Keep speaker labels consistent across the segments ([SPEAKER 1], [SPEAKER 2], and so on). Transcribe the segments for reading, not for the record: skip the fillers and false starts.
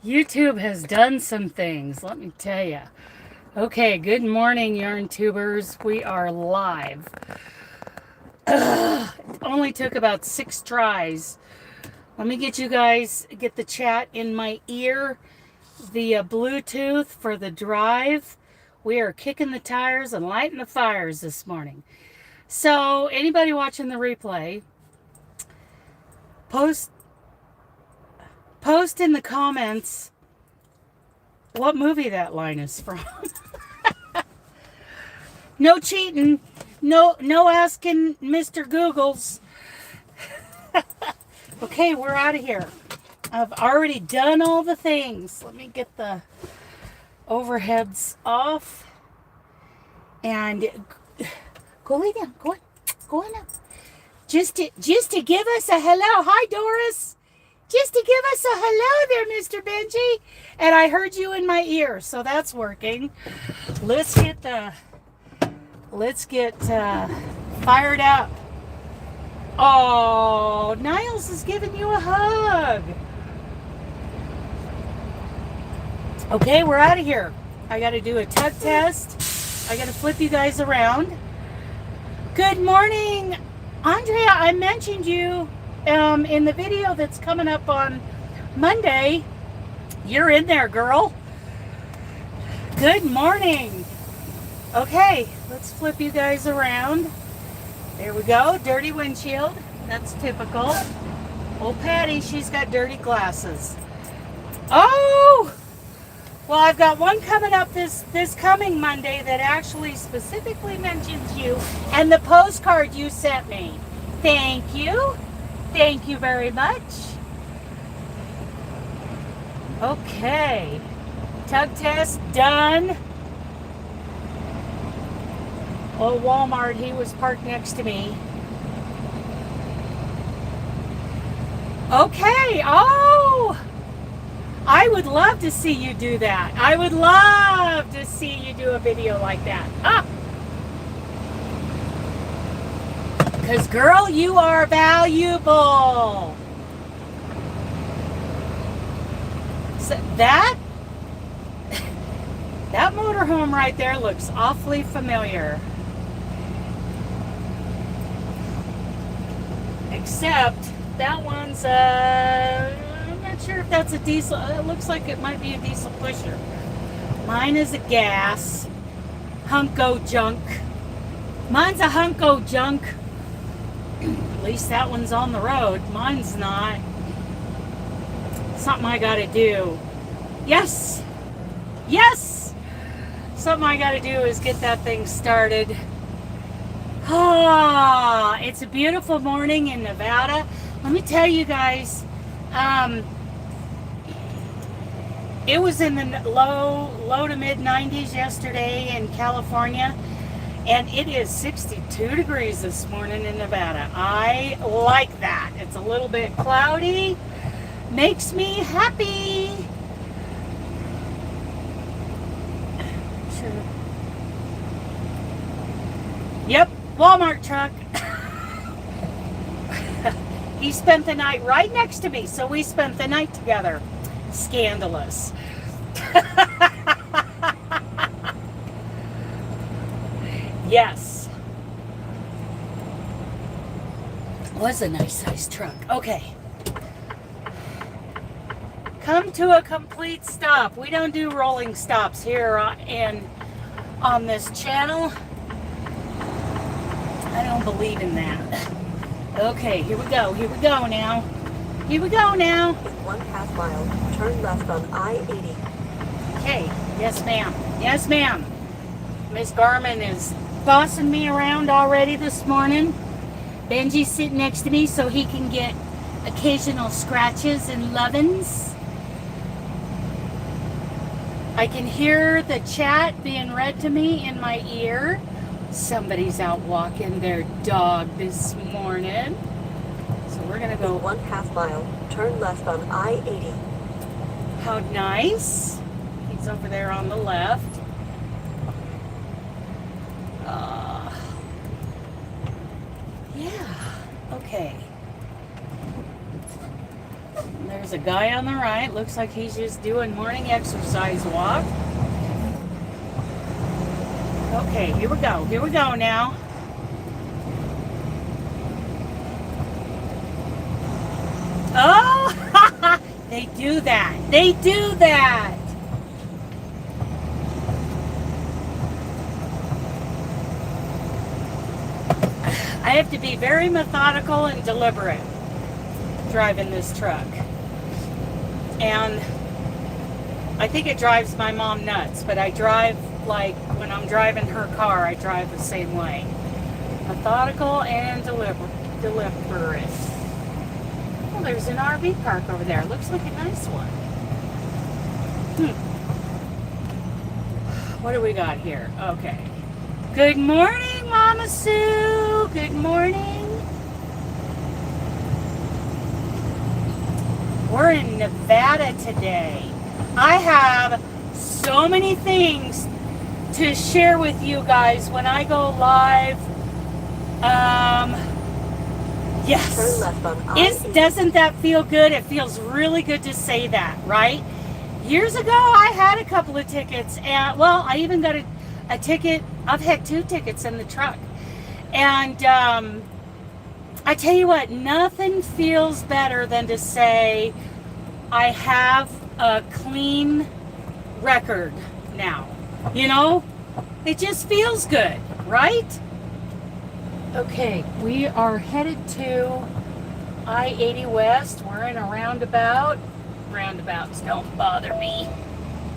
[SPEAKER 1] YouTube has done some things, let me tell you. Okay, good morning, YarnTubers. We are live. It only took about 6 tries. Let me get the chat in my ear, the Bluetooth for the drive. We are kicking the tires and lighting the fires this morning. So, anybody watching the replay, post in the comments what movie that line is from. No cheating. No asking Mr. Googles. Okay, we're out of here. I've already done all the things. Let me get the overheads off. And go lay down. Go on now. Just to give us a hello. Hi, Doris. Just to give us a hello there, Mr. Benji. And I heard you in my ear, so that's working. Let's get fired up. Oh, Niles is giving you a hug. Okay, we're out of here. I got to do a tug test. I got to flip you guys around. Good morning, Andrea. I mentioned you in the video that's coming up on Monday. You're in there, girl. Good morning. Okay, let's flip you guys around. There we go. Dirty windshield. That's typical. Old Patty, she's got dirty glasses. Oh! Well, I've got one coming up this coming Monday that actually specifically mentions you and the postcard you sent me. Thank you. Thank you very much. Okay. Tug test done. Old Walmart, he was parked next to me. Okay. Oh! I would love to see you do that. I would love to see you do a video like that. Because, girl, you are valuable. So that motorhome right there looks awfully familiar. Except that one's, I'm not sure if that's a diesel. It looks like it might be a diesel pusher. Mine is a gas. Hunko junk. Mine's a hunko junk. At least that one's on the road. Mine's not. Something I gotta do. Yes! Yes! Something I gotta do is get that thing started. Ah, it's a beautiful morning in Nevada. Let me tell you guys, it was in the low to mid 90s yesterday in California. And it is 62 degrees this morning in Nevada. I like that. It's a little bit cloudy. Makes me happy. Sure. Yep, Walmart truck. He spent the night right next to me, so we spent the night together. Scandalous. Yes. Was a nice sized truck. Okay. Come to a complete stop. We don't do rolling stops here on this channel. I don't believe in that. Okay, here we go. Here we go now. Here we go now.
[SPEAKER 2] In 1/2 mile, turn left on I-80.
[SPEAKER 1] Okay. Yes, ma'am. Yes, ma'am. Miss Garmin is bossing me around already this morning. Benji's sitting next to me so he can get occasional scratches and lovin's. I can hear the chat being read to me in my ear. Somebody's out walking their dog this morning. So we're going to go
[SPEAKER 2] 1/2 mile, turn left on I-80.
[SPEAKER 1] How nice. He's over there on the left. Yeah, okay. There's a guy on the right. Looks like he's just doing morning exercise walk. Okay, here we go. Here we go now. Oh, they do that. They do that. I have to be very methodical and deliberate driving this truck. And I think it drives my mom nuts, but I drive like when I'm driving her car, I drive the same way. Methodical and deliberate. Well, there's an RV park over there. Looks like a nice one. What do we got here? Okay. Good morning, Mama Sue. Good morning. We're in Nevada today. I have so many things to share with you guys when I go live. Yes. Doesn't that feel good? It feels really good to say that, right? Years ago, I had a couple of tickets, and well, I even got a ticket. I've had 2 tickets in the truck. And I tell you what, nothing feels better than to say I have a clean record now. You know, it just feels good, right? Okay, we are headed to I-80 West. We're in a roundabout. Roundabouts don't bother me.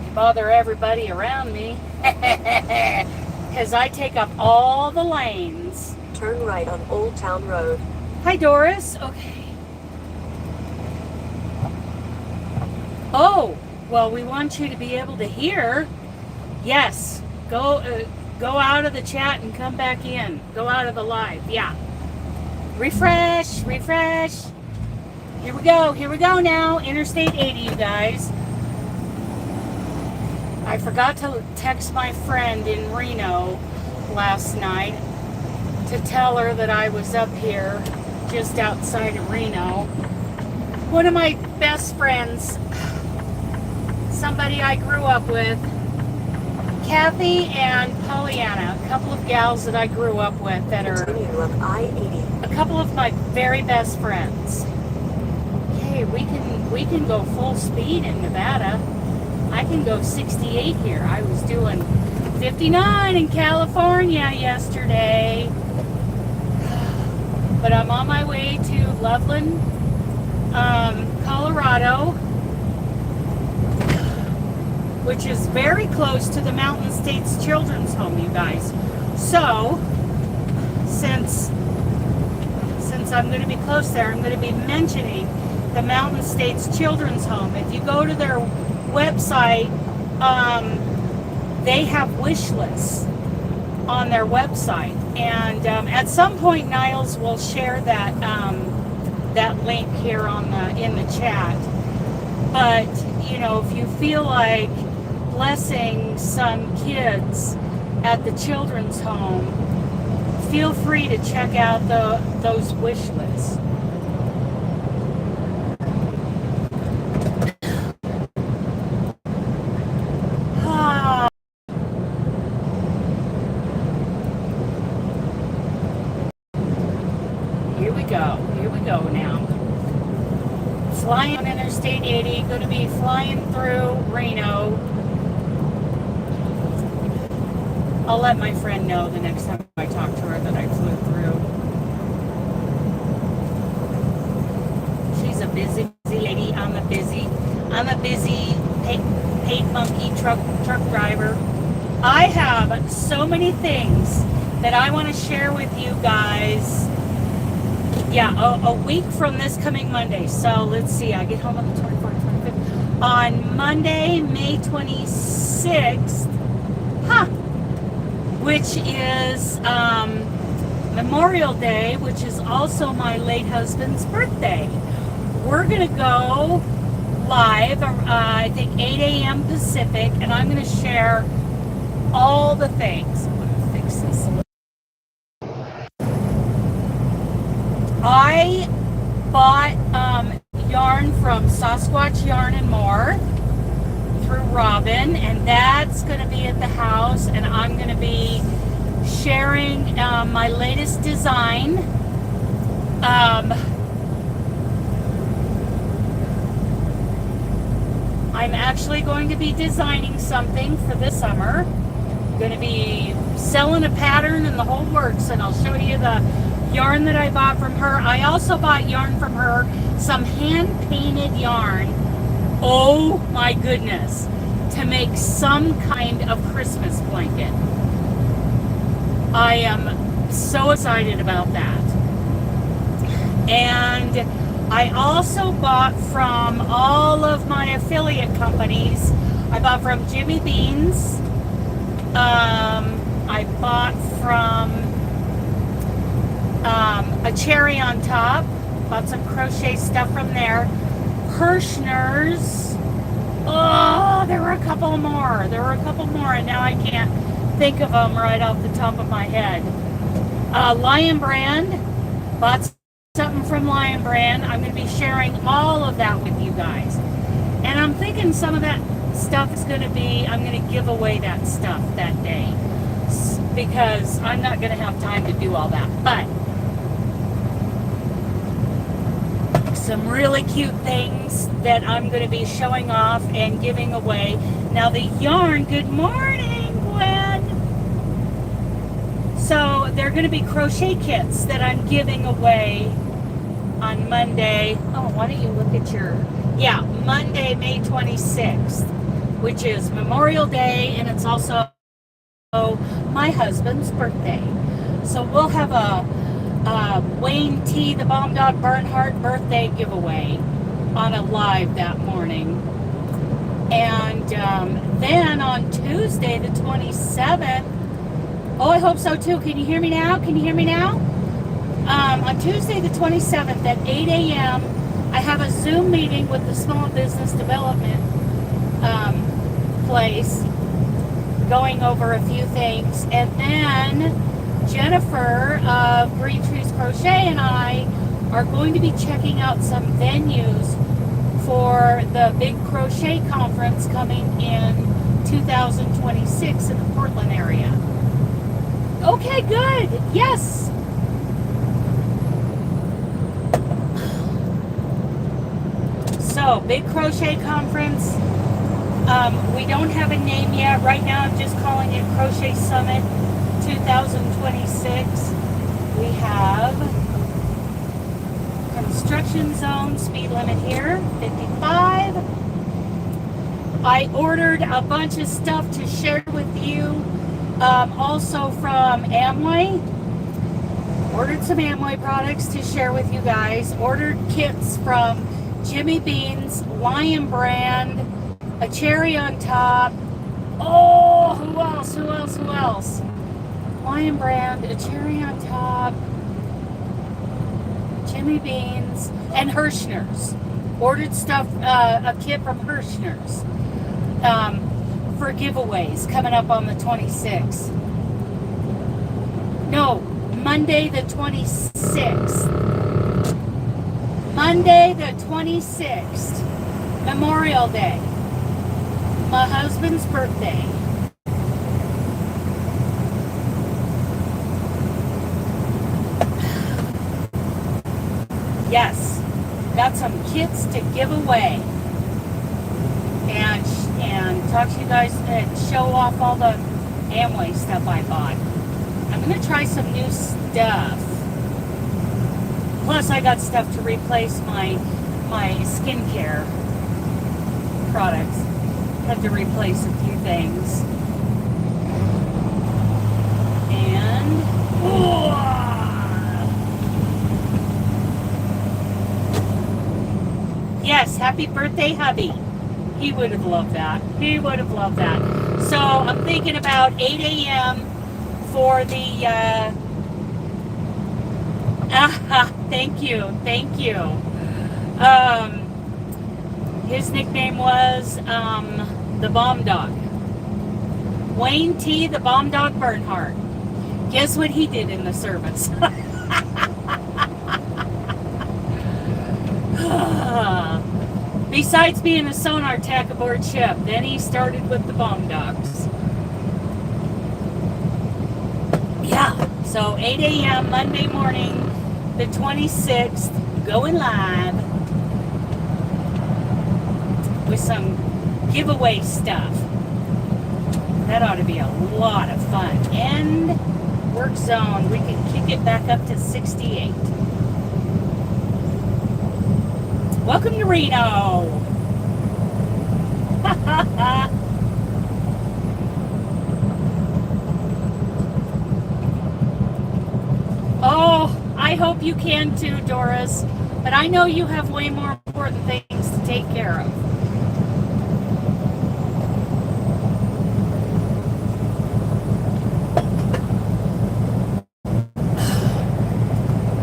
[SPEAKER 1] They bother everybody around me. Because I take up all the lanes.
[SPEAKER 2] Turn right on Old Town Road.
[SPEAKER 1] Hi, Doris. Okay. Oh, well, we want you to be able to hear. Yes. Go out of the chat and come back in. Go out of the live. Yeah. Refresh. Refresh. Here we go. Here we go now. Interstate 80, you guys. I forgot to text my friend in Reno last night to tell her that I was up here just outside of Reno. One of my best friends, somebody I grew up with, Kathy and Pollyanna, a couple of gals that I grew up with that are a couple of my very best friends. Okay, we can go full speed in Nevada. I can go 68 here. I was doing 59 in California yesterday. But I'm on my way to Loveland, Colorado, which is very close to the Mountain States Children's Home, you guys. So, since I'm going to be close there, I'm going to be mentioning the Mountain States Children's Home. If you go to their website, they have wish lists on their website, and at some point Niles will share that that link here on in the chat. But you know, if you feel like blessing some kids at the children's home, feel free to check out those wish lists. Here we go now. Flying on Interstate 80, going to be flying through Reno. I'll let my friend know the next time I talk to her that I flew through. She's a busy lady. I'm a busy paid monkey truck driver. I have so many things that I want to share with you guys. Yeah, a week from this coming Monday. So let's see, I get home on the 24th, 25th. On Monday, May 26th, which is Memorial Day, which is also my late husband's birthday. We're going to go live, I think 8 a.m. Pacific, and I'm going to share all the things. I'm going to fix this a little. I bought yarn from Sasquatch Yarn and More through Robin, and that's going to be at the house, and I'm going to be sharing my latest design. I'm actually going to be designing something for this summer. Going to be selling a pattern and the whole works, and I'll show you the yarn that I bought from her. I also bought yarn from her, some hand-painted yarn. Oh my goodness, to make some kind of Christmas blanket. I am so excited about that. And I also bought from all of my affiliate companies. I bought from Jimmy Beans. I bought from a Cherry on Top. Bought some crochet stuff from there. Herrschners. Oh, there were a couple more. And now I can't think of them right off the top of my head. Lion Brand. Bought something from Lion Brand. I'm going to be sharing all of that with you guys. And I'm thinking some of that stuff is going to be, I'm going to give away that stuff that day, because I'm not going to have time to do all that. But some really cute things that I'm going to be showing off and giving away. Now the yarn, good morning, Gwen. So they're going to be crochet kits that I'm giving away on Monday. Oh, why don't you look at your, yeah, Monday, May 26th, which is Memorial Day, and it's also my husband's birthday. So we'll have a Wayne T. the Bomb Dog Bernhardt birthday giveaway on a live that morning. And then on Tuesday the 27th, oh, I hope so too. Can you hear me now? On Tuesday the 27th at 8 a.m., I have a Zoom meeting with the Small Business Development place, going over a few things. And then Jennifer of Green Trees Crochet and I are going to be checking out some venues for the big crochet conference coming in 2026 in the Portland area. Okay, good. Yes. So, big crochet conference. We don't have a name yet. Right now, I'm just calling it Crochet Summit 2026. We have construction zone, speed limit here, 55. I ordered a bunch of stuff to share with you. Also from Amway. Ordered some Amway products to share with you guys. Ordered kits from Jimmy Beans, Lion Brand, a Cherry on Top. Oh, who else? Lion Brand, a Cherry on Top, Jimmy Beans, and Herrschners. Ordered stuff, a kit from Herrschners for giveaways coming up on the 26th. No, Monday the 26th. Monday the 26th, Memorial Day, my husband's birthday. Yes, got some kits to give away, and talk to you guys and show off all the Amway stuff I bought. I'm gonna try some new stuff. Plus, I got stuff to replace my skincare products. Had to replace a few things. And yes, happy birthday, hubby. He would have loved that. So I'm thinking about 8 a.m. for the thank you. His nickname was the Bomb Dog. Wayne T. the Bomb Dog Bernhardt. Guess what he did in the service? Besides being a sonar tech aboard ship, then he started with the bomb dogs. Yeah, so 8 a.m. Monday morning, the 26th, going live with some giveaway stuff. That ought to be a lot of fun. End work zone. We can kick it back up to 68. Welcome to Reno. Oh, I hope you can too, Doris. But I know you have way more important things to take care of.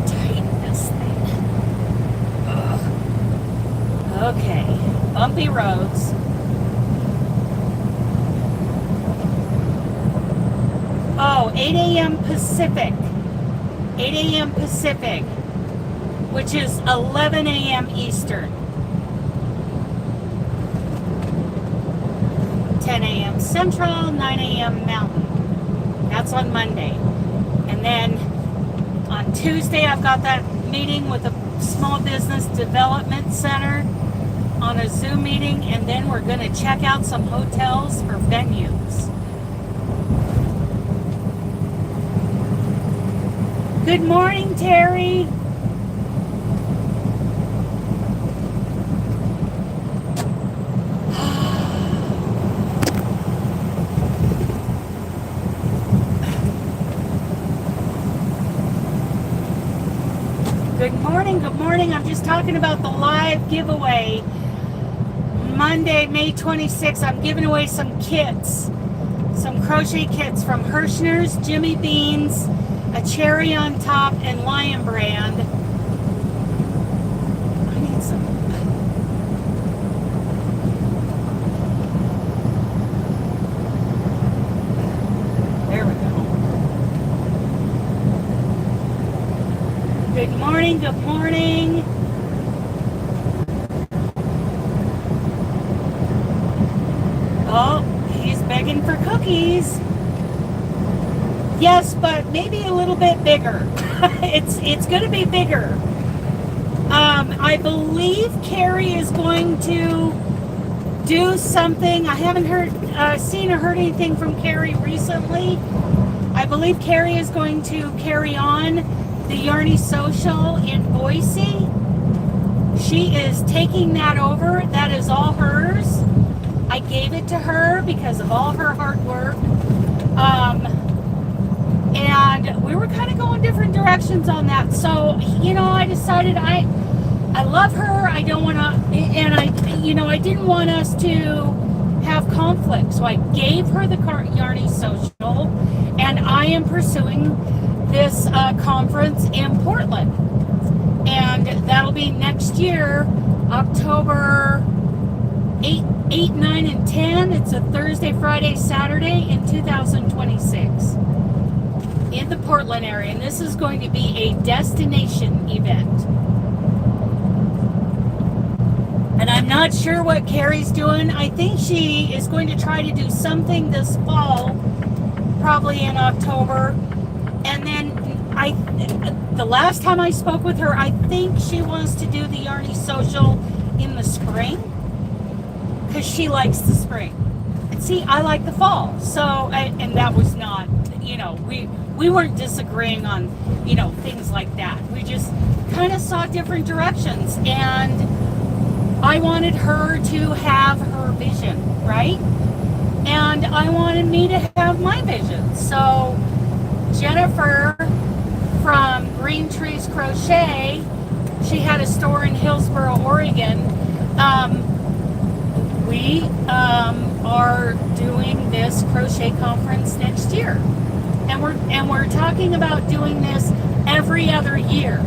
[SPEAKER 1] Tighten this thing. Ugh. Okay, bumpy roads. Oh, 8 a.m. Pacific. 8 a.m. Pacific, which is 11 a.m. Eastern. 10 a.m. Central, 9 a.m. Mountain. That's on Monday. And then on Tuesday, I've got that meeting with a Small Business Development Center on a Zoom meeting, and then we're going to check out some hotels for venues. Good morning, Terry. Good morning, good morning. I'm just talking about the live giveaway. Monday, May 26th, I'm giving away some kits. Some crochet kits from Herrschners, Jimmy Beans, a cherry on top, and Lion Brand. I need some. There we go. Good morning, good morning. Oh, he's begging for cookies. Yes, but maybe a little bit bigger. It's going to be bigger. I believe Carrie is going to do something. I haven't seen or heard anything from Carrie recently. I believe Carrie is going to carry on the Yarny Social in Boise. She is taking that over. That is all hers. I gave it to her because of all her hard work. And we were kind of going different directions on that. So, I decided I love her. I don't want to, and I didn't want us to have conflict. So I gave her the Yarny Social, and I am pursuing this conference in Portland. And that'll be next year, October 8, 9, and 10. It's a Thursday, Friday, Saturday in 2026. In the Portland area, and this is going to be a destination event. And I'm not sure what Carrie's doing. I think she is going to try to do something this fall, probably in October. And then the last time I spoke with her, I think she wants to do the Yarny Social in the spring, because she likes the spring. And see, I like the fall. So, and that was not, we weren't disagreeing on, things like that. We just kind of saw different directions. And I wanted her to have her vision, right? And I wanted me to have my vision. So Jennifer from Green Trees Crochet, she had a store in Hillsboro, Oregon. We are doing this crochet conference next year. And we're talking about doing this every other year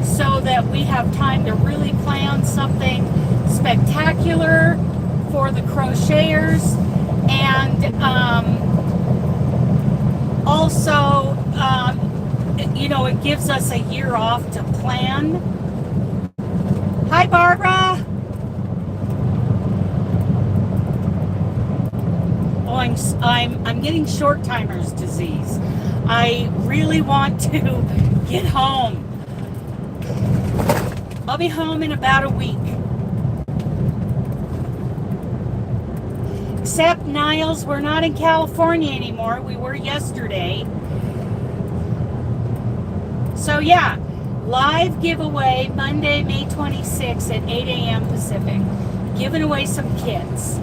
[SPEAKER 1] so that we have time to really plan something spectacular for the crocheters, and also it gives us a year off to plan Hi, Barbara. Oh, I'm getting short timer's disease. I really want to get home. I'll be home in about a week. Except, Niles, we're not in California anymore. We were yesterday. So yeah, live giveaway Monday, May 26th at 8 a.m. Pacific. Giving away some kits.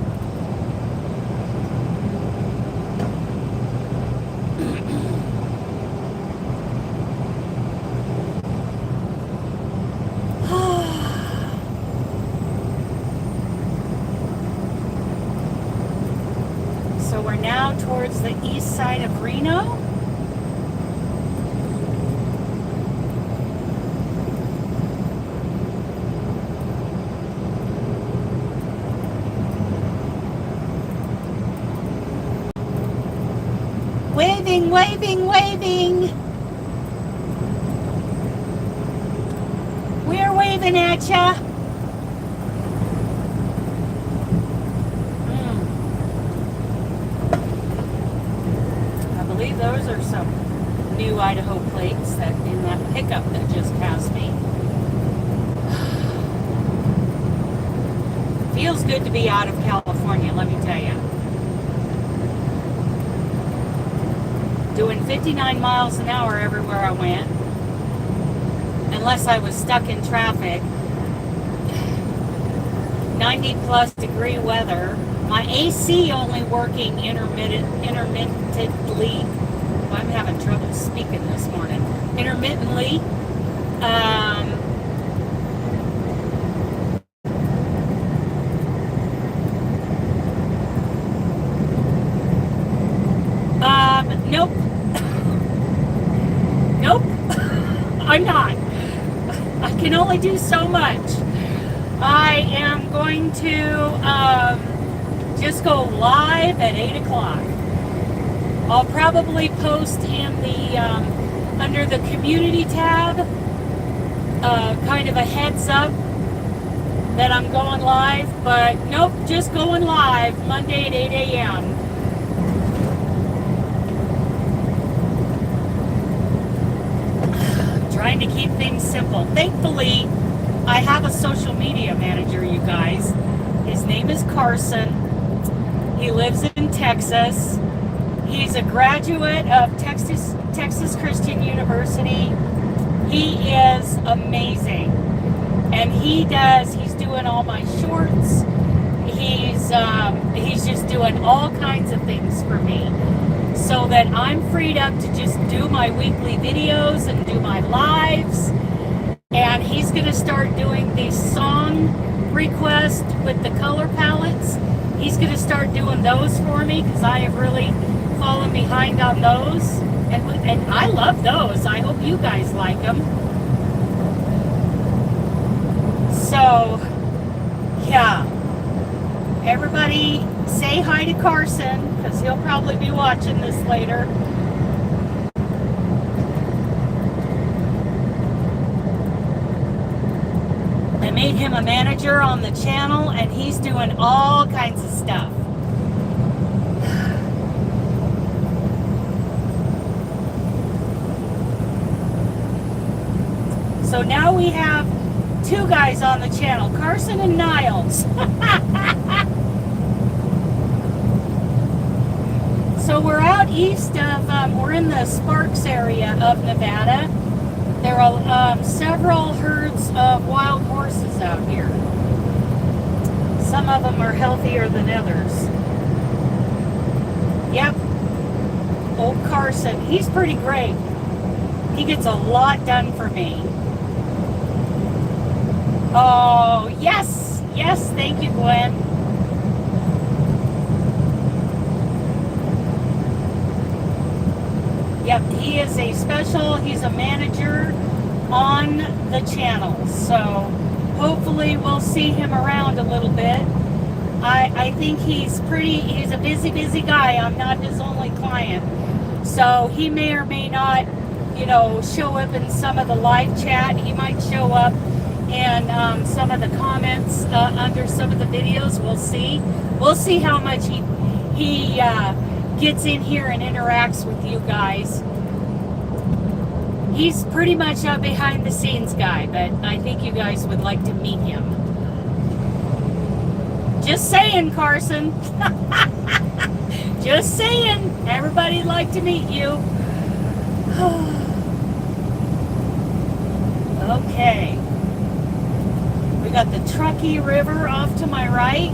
[SPEAKER 1] So we're now towards the east side of Reno. Waving, waving, waving. We're waving at ya. I believe those are some new Idaho plates that in that pickup that just passed me. Feels good to be out of California, let me tell you. Doing 59 miles an hour everywhere I went. Unless I was stuck in traffic. 90 plus degree weather. My AC only working intermittently. I'm having trouble speaking this morning. Intermittently. Nope. Nope. I'm not. I can only do so much. I am going to just go live at 8 o'clock. I'll probably post in the under the community tab kind of a heads up that I'm going live, but nope, just going live Monday at 8 a.m. Trying to keep things simple. Thankfully, I have a social media manager, you guys. His name is Carson. He lives in Texas. He's a graduate of Texas Christian University. He is amazing. And he's doing all my shorts. He's just doing all kinds of things for me, so that I'm freed up to just do my weekly videos and do my lives. And he's going to start doing these song requests with the color palettes. He's going to start doing those for me because I have really fallen behind on those. And I love those. I hope you guys like them. So, yeah. Everybody say hi to Carson, because he'll probably be watching this later. I made him a manager on the channel, and he's doing all kinds of stuff. So now we have two guys on the channel, Carson and Niles. So we're out east of, we're in the Sparks area of Nevada. There are several herds of wild horses out here. Some of them are healthier than others. Yep. Old Carson, he's pretty great. He gets a lot done for me. Oh, yes. Yes, thank you, Gwen. Yep, he is he's a manager on the channel. So hopefully we'll see him around a little bit. I think he's a busy guy. I'm not his only client. So he may or may not, show up in some of the live chat. He might show up and some of the comments under some of the videos. We'll see how much he gets in here and interacts with you guys. He's pretty much a behind the scenes guy, but I think you guys would like to meet him. Just saying, Carson. Just saying. Everybody'd like to meet you. Okay. We got the Truckee River off to my right.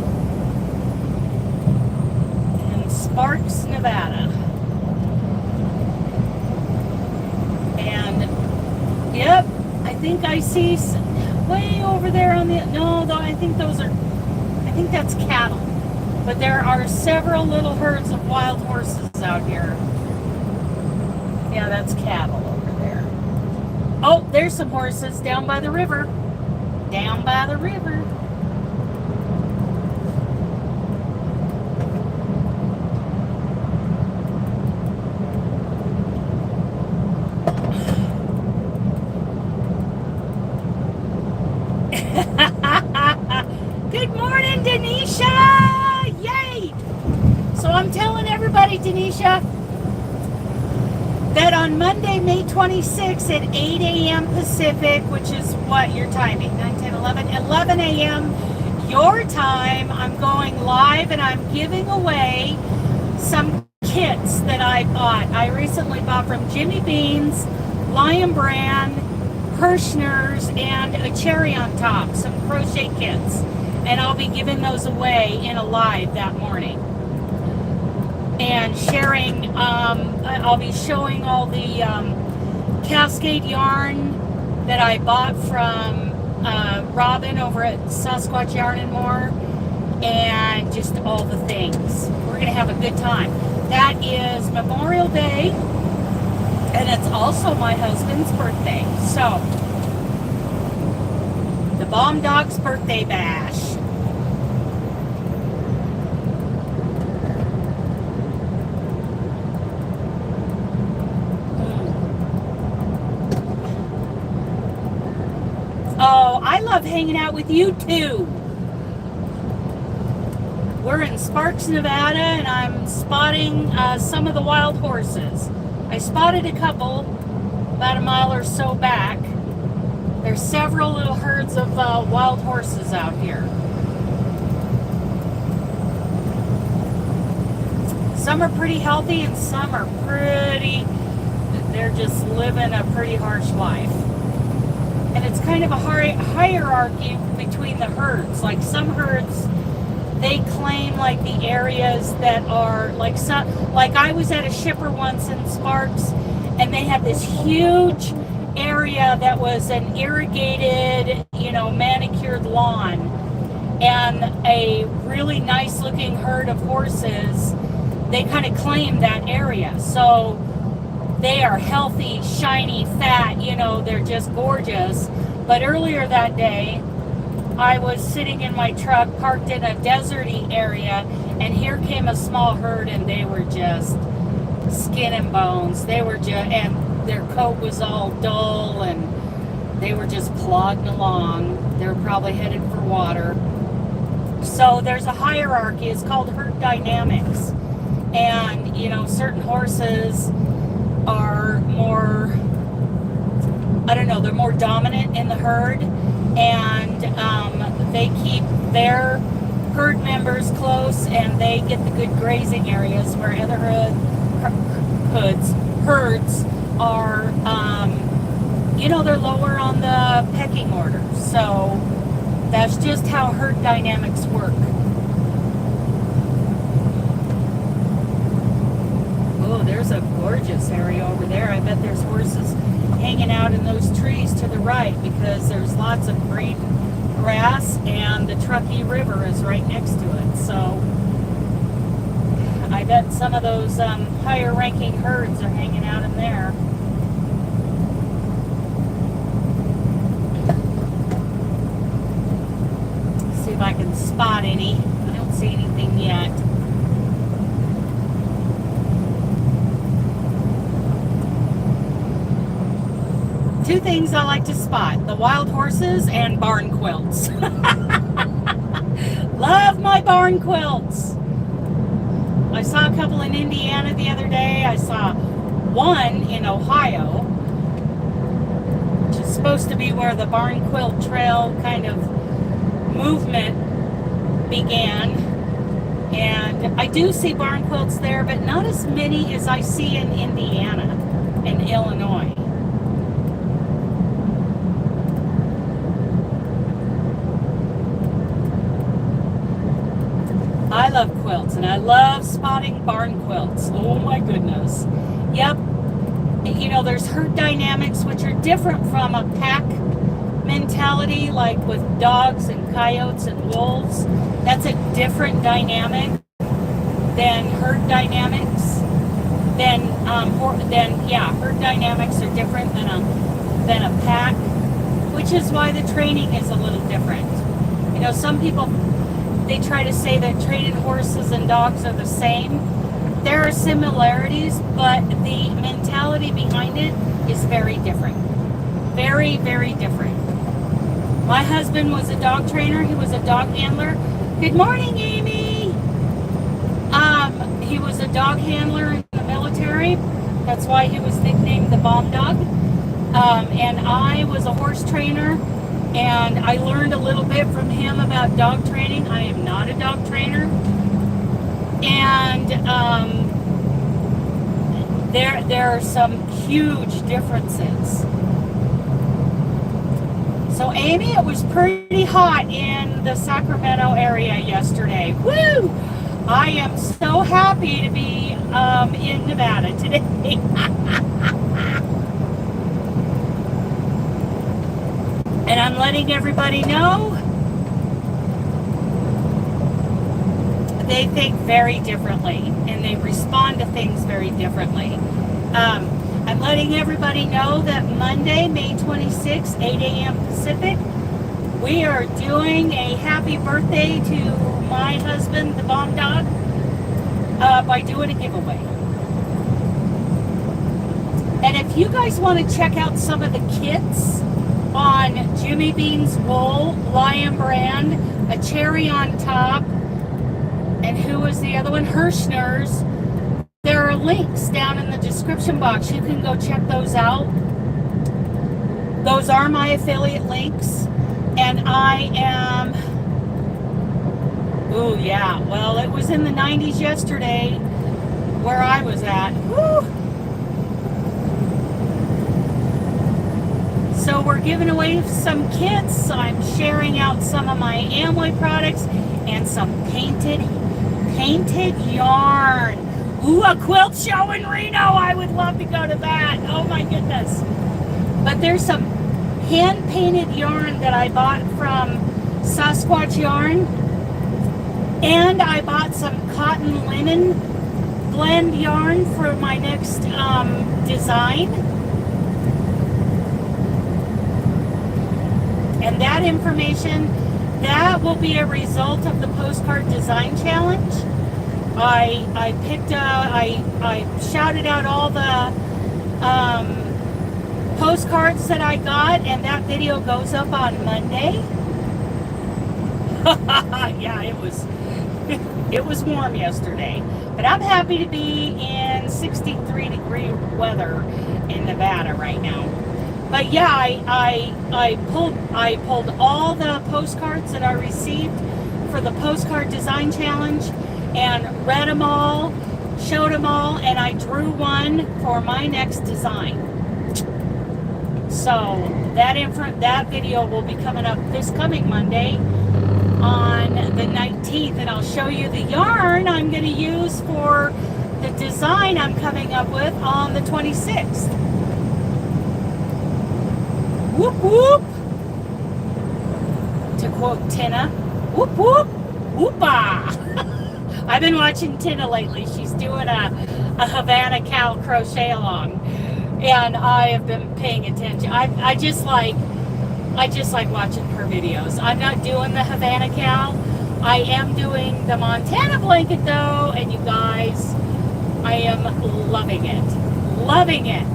[SPEAKER 1] And Sparks, Nevada. And, yep, I think I see way over there on the, no, I think those are, I think that's cattle. But there are several little herds of wild horses out here. Yeah, that's cattle over there. Oh, there's some horses down by the river. Down by the river. Good morning, Denisha! Yay! So I'm telling everybody, Denisha, that on Monday, May 26th at 8 a.m. Pacific, which is what your timing? 9, 10, 11? 11 a.m. your time, I'm going live and I'm giving away some kits that I bought. I recently bought from Jimmy Beans, Lion Brand, Herrschners, and a cherry on top, some crochet kits. And I'll be giving those away in a live that morning. And sharing, I'll be showing all the Cascade yarn that I bought from Robin over at Sasquatch Yarn and More, and just all the things. We're going to have a good time. That is Memorial Day, and it's also my husband's birthday. So, the Bomb Dog's birthday bash. Oh, I love hanging out with you too. We're in Sparks, Nevada, and I'm spotting some of the wild horses. I spotted a couple about a mile or so back. There's several little herds of wild horses out here. Some are pretty healthy and some are they're just living a pretty harsh life. And it's kind of a hierarchy between the herds. Like some herds, they claim like the areas that are like I was at a shipper once in Sparks, and they had this huge area that was an irrigated, manicured lawn, and a really nice looking herd of horses. They kind of claim that area. So they are healthy, shiny, fat, they're just gorgeous. But earlier that day, I was sitting in my truck parked in a deserty area, and here came a small herd, and they were just skin and bones. They were and their coat was all dull, and they were just plodding along. They were probably headed for water. So there's a hierarchy. It's called herd dynamics. And, certain horses are more, they're more dominant in the herd, and they keep their herd members close, and they get the good grazing areas, where other herds are, they're lower on the pecking order. So that's just how herd dynamics work. Oh, there's a gorgeous area over there. I bet there's horses hanging out in those trees to the right, because there's lots of green grass, and the Truckee River is right next to it. So I bet some of those higher ranking herds are hanging out in there. Let's see if I can spot any. I don't see anything yet. Two things I like to spot: the wild horses and barn quilts. Love my barn quilts. I saw a couple in Indiana the other day. I saw one in Ohio, which is supposed to be where the barn quilt trail kind of movement began. And I do see barn quilts there, but not as many as I see in Indiana and Illinois. I love quilts, and I love spotting barn quilts. Oh my goodness. Yep. You know, there's herd dynamics, which are different from a pack mentality, like with dogs and coyotes and wolves. That's a different dynamic than herd dynamics. Herd dynamics are different than a pack, which is why the training is a little different. You know, some people, they try to say that trained horses and dogs are the same. There are similarities, but the mentality behind it is very different. Very, very different. My husband was a dog trainer. He was a dog handler. Good morning, Amy. He was a dog handler in the military. That's why he was nicknamed the bomb dog. And I was a horse trainer, and I learned a little bit from him about dog training. I am not a dog trainer. And there are some huge differences. So Amy, it was pretty hot in the Sacramento area yesterday. Woo! I am so happy to be in Nevada today. And I'm letting everybody know they think very differently, and they respond to things very differently. I'm letting everybody know that Monday, May 26th, 8 a.m. Pacific, we are doing a happy birthday to my husband, the bomb dog, by doing a giveaway. And if you guys want to check out some of the kits on Jimmy Bean's Wool, Lion Brand, a cherry on top, and who was the other one? Herrschners. There are links down in the description box. You can go check those out. Those are my affiliate links. And I am... Oh, yeah. Well, it was in the 90s yesterday where I was at. Woo! So we're giving away some kits. I'm sharing out some of my Amway products and some painted yarn. Ooh, a quilt show in Reno. I would love to go to that. Oh my goodness. But there's some hand-painted yarn that I bought from Sasquatch Yarn. And I bought some cotton linen blend yarn for my next design. And that information, that will be a result of the postcard design challenge. I shouted out all the postcards that I got, and that video goes up on Monday. Yeah, it was warm yesterday, but I'm happy to be in 63-degree weather in Nevada right now. But yeah, I pulled all the postcards that I received for the postcard design challenge and read them all, showed them all, and I drew one for my next design. So that video will be coming up this coming Monday on the 19th, and I'll show you the yarn I'm going to use for the design I'm coming up with on the 26th. Whoop whoop! To quote Tina, whoop whoop, whoopah! I've been watching Tina lately. She's doing a Havana cow crochet along, and I have been paying attention. I just like watching her videos. I'm not doing the Havana cow. I am doing the Montana blanket though, and you guys, I am loving it. Loving it.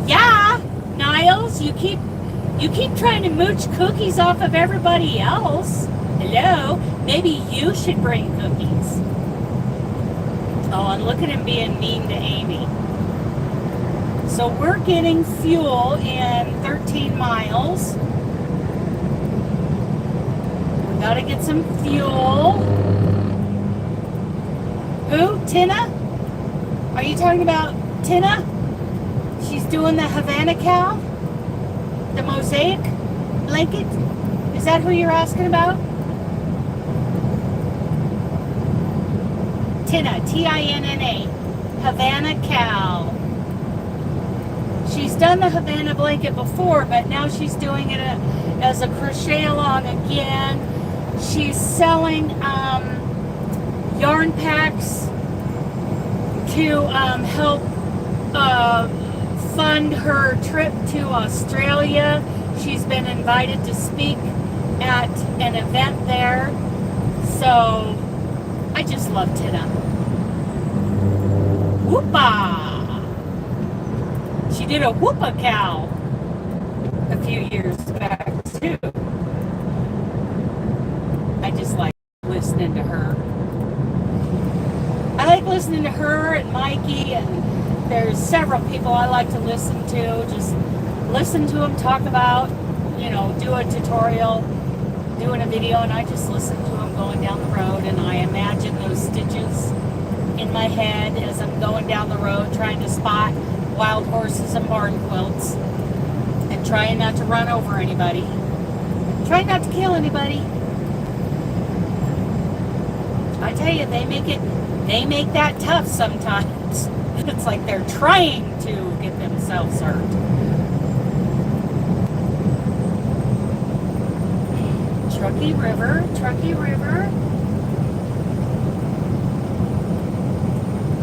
[SPEAKER 1] Yeah! Niles, you keep trying to mooch cookies off of everybody else. Hello? Maybe you should bring cookies. Oh, and look at him being mean to Amy. So we're getting fuel in 13 miles. We gotta get some fuel. Who? Tina? Are you talking about Tina? She's doing the Havana cow? The mosaic blanket? Is that who you're asking about? Tina, T-I-N-N-A, Havana cow. She's done the Havana blanket before, but now she's doing it as a crochet along again. She's selling yarn packs to help fund her trip to Australia. She's been invited to speak at an event there. So I just love Tina. Whoopa! She did a whoopa cow a few years back too. I just like listening to her. I like listening to her and Mikey, and there's several people I like to listen to. Just listen to them talk about, do a tutorial, doing a video, and I just listen to them going down the road, and I imagine those stitches in my head as I'm going down the road trying to spot wild horses and barn quilts and trying not to run over anybody. Trying not to kill anybody. I tell you, they make that tough sometimes. It's like they're trying to get themselves hurt. Truckee River, Truckee River.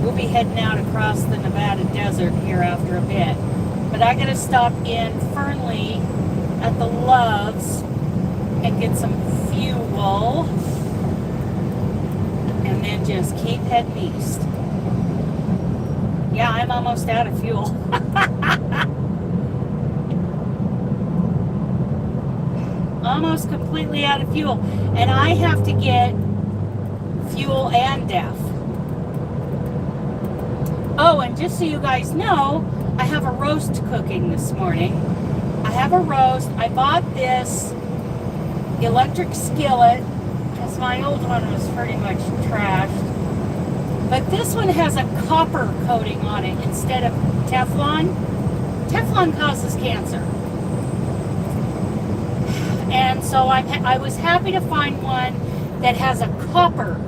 [SPEAKER 1] We'll be heading out across the Nevada desert here after a bit. But I gotta stop in Fernley at the Loves and get some fuel. And then just keep heading east. Yeah, I'm almost out of fuel. Almost completely out of fuel. And I have to get fuel and DEF. Oh, and just so you guys know, I have a roast cooking this morning. I have a roast. I bought this electric skillet because my old one was pretty much trashed. But this one has a copper coating on it instead of Teflon. Teflon causes cancer. And so I was happy to find one that has a copper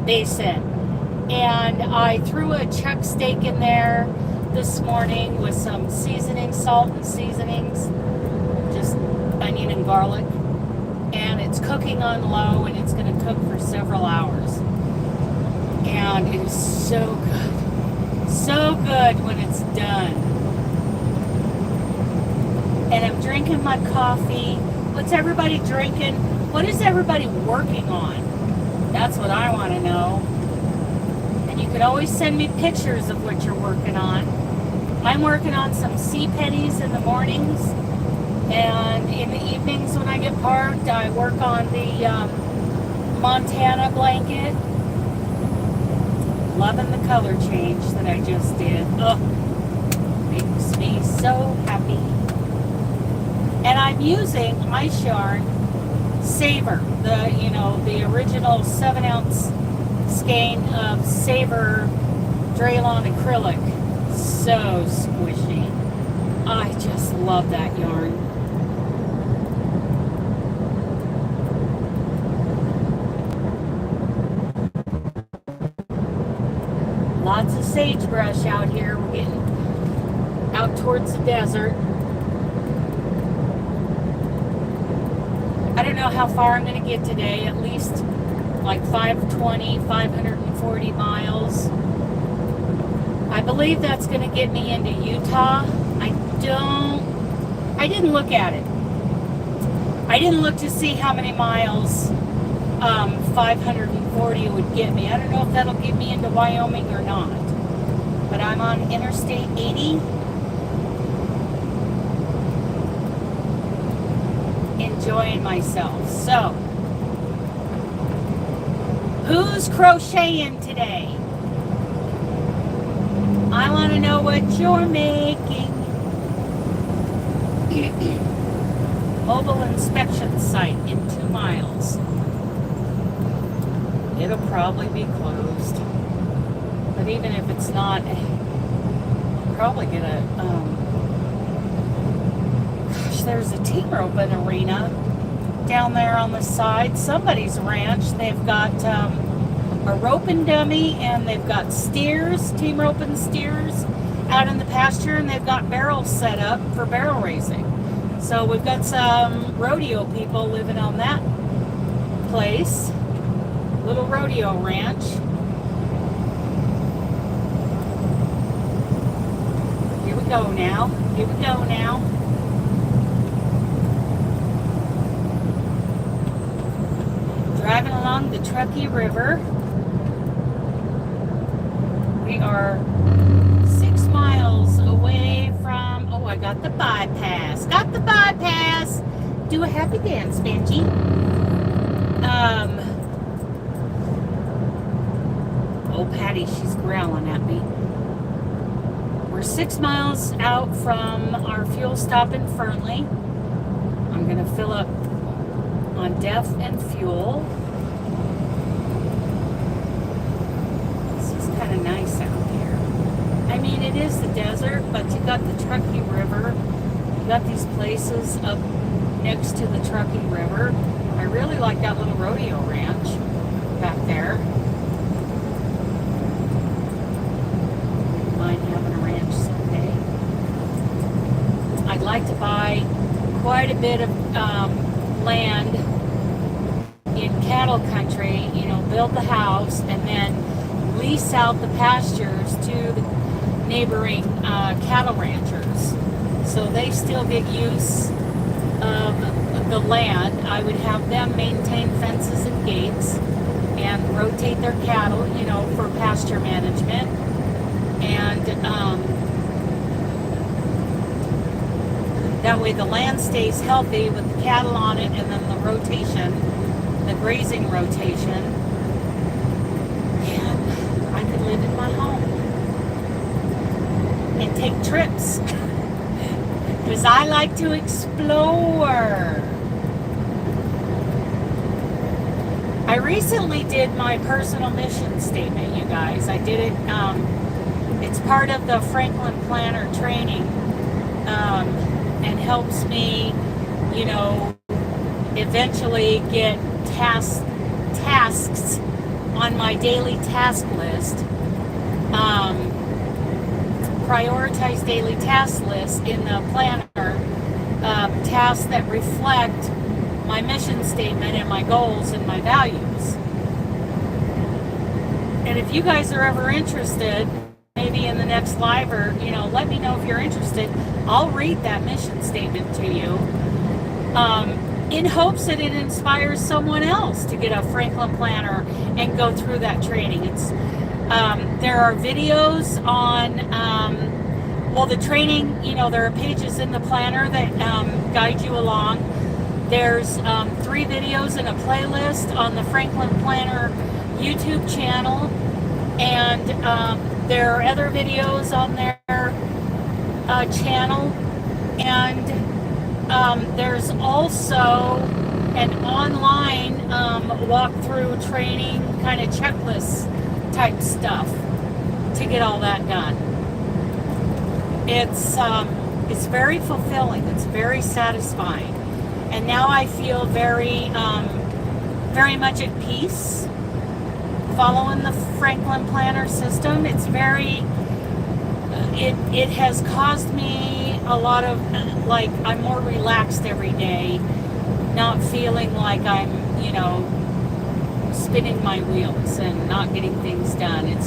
[SPEAKER 1] basin. And I threw a chuck steak in there this morning with some seasoning, salt and seasonings, just onion and garlic. And it's cooking on low, and it's going to cook for several hours. And it is so good. So good when it's done. And I'm drinking my coffee. What's everybody drinking? What is everybody working on? That's what I want to know. You can always send me pictures of what you're working on. I'm working on some sea pennies in the mornings, and in the evenings when I get parked, I work on the Montana blanket. Loving the color change that I just did. Oh, makes me so happy. And I'm using ice yarn Saver, the original 7-ounce skein of Saver Draylon acrylic. So squishy. I just love that yarn. Lots of sagebrush out here. We're getting out towards the desert. I don't know how far I'm going to get today. At least like 540 miles. I believe that's going to get me into Utah. I didn't look at it. I didn't look to see how many miles 540 would get me. I don't know if that'll get me into Wyoming or not. But I'm on Interstate 80 enjoying myself. So, who's crocheting today? I want to know what you're making. Mobile inspection site in 2 miles. It'll probably be closed. But even if it's not, I'll probably get a, gosh, there's a team roping arena down there on the side. Somebody's ranch. They've got a roping dummy and they've got steers, team roping steers out in the pasture, and they've got barrels set up for barrel racing. So we've got some rodeo people living on that place. Little rodeo ranch. Here we go now. Here we go now. Driving along the Truckee River. We are 6 miles away from, oh, I got the bypass. Got the bypass. Do a happy dance, Benji. Oh, Patty, she's growling at me. We're 6 miles out from our fuel stop in Fernley. I'm going to fill up on DEF and fuel. This is kind of nice out here. I mean, it is the desert, but you got the Truckee River. You got these places up next to the Truckee River. I really like that little rodeo ranch back there. Mind having a ranch someday. I'd like to buy quite a bit of land in cattle country, you know, build the house and then lease out the pastures to the neighboring cattle ranchers. So they still get use of the land. I would have them maintain fences and gates and rotate their cattle, you know, for pasture management. And that way the land stays healthy with the cattle on it, and then the rotation, the grazing rotation. And I could live in my home and take trips. Because I like to explore. I recently did my personal mission statement, you guys. I did it, it's part of the Franklin Planner training, and helps me, you know, eventually get tasks on my daily task list. Prioritize daily task list in the planner, tasks that reflect my mission statement and my goals and my values. And if you guys are ever interested, maybe in the next live, or, you know, let me know if you're interested. I'll read that mission statement to you, in hopes that it inspires someone else to get a Franklin Planner and go through that training. It's there are videos on, well, the training, you know, there are pages in the planner that guide you along. There's 3 videos in a playlist on the Franklin Planner YouTube channel, and there are other videos on their channel, and there's also an online walkthrough training kind of checklist type stuff to get all that done. It's very fulfilling. It's very satisfying, and now I feel very much at peace following the Franklin Planner system. It's very it has caused me a lot of, like, I'm more relaxed every day, not feeling like I'm, you know, spinning my wheels and not getting things done. It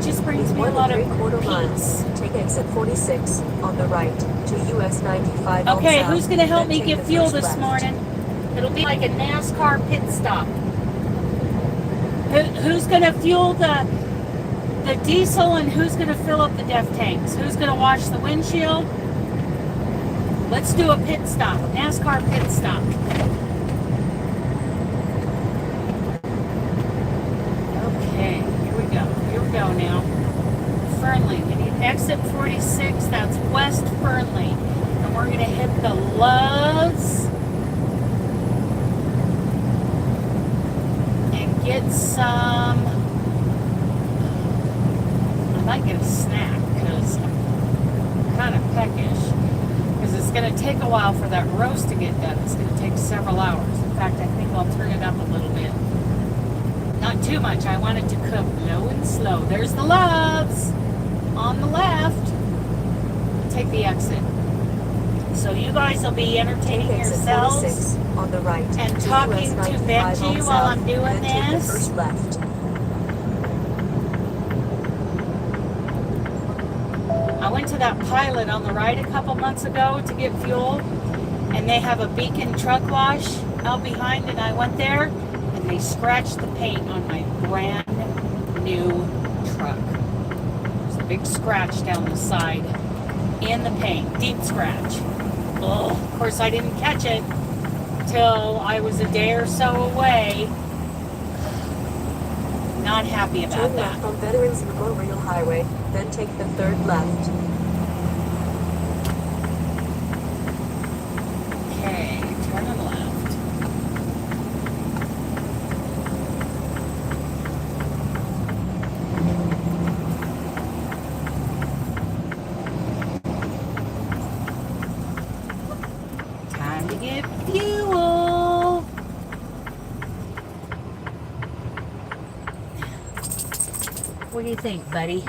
[SPEAKER 1] just brings me a lot of peace.
[SPEAKER 2] Take exit 46 on the right to US 95.
[SPEAKER 1] Okay, who's going to help
[SPEAKER 2] then
[SPEAKER 1] me
[SPEAKER 2] take
[SPEAKER 1] get
[SPEAKER 2] the
[SPEAKER 1] fuel
[SPEAKER 2] first
[SPEAKER 1] this
[SPEAKER 2] left.
[SPEAKER 1] morning? It'll be like a NASCAR pit stop. Who's going to fuel the diesel, and who's going to fill up the DEF tanks? Who's going to wash the windshield? Let's do a pit stop. NASCAR pit stop. Okay, here we go. Here we go now. Fernley. We need exit 46. That's West Fernley. And we're going to hit the Loves and get some. I might get a snack because I'm kind of peckish. Because it's going to take a while for that roast to get done. It's going to take several hours. In fact, I think I'll turn it up a little bit. Not too much. I want it to cook low and slow. There's the Loves on the left. Take the exit. So you guys will be entertaining yourselves
[SPEAKER 2] on the right
[SPEAKER 1] and talking to Benji while I'm doing this.
[SPEAKER 2] First left.
[SPEAKER 1] I went to that pilot on the right a couple months ago to get fuel, and they have a Beacon truck wash out behind, and I went there, and they scratched the paint on my brand new truck. There's a big scratch down the side in the paint, deep scratch. Oh, of course I didn't catch it till I was a day or so away. Not happy about
[SPEAKER 2] Turn
[SPEAKER 1] that.
[SPEAKER 2] left on Veterans Memorial Highway, then take the third left.
[SPEAKER 1] Okay, turn left. Time to get fuel. What do you think, buddy?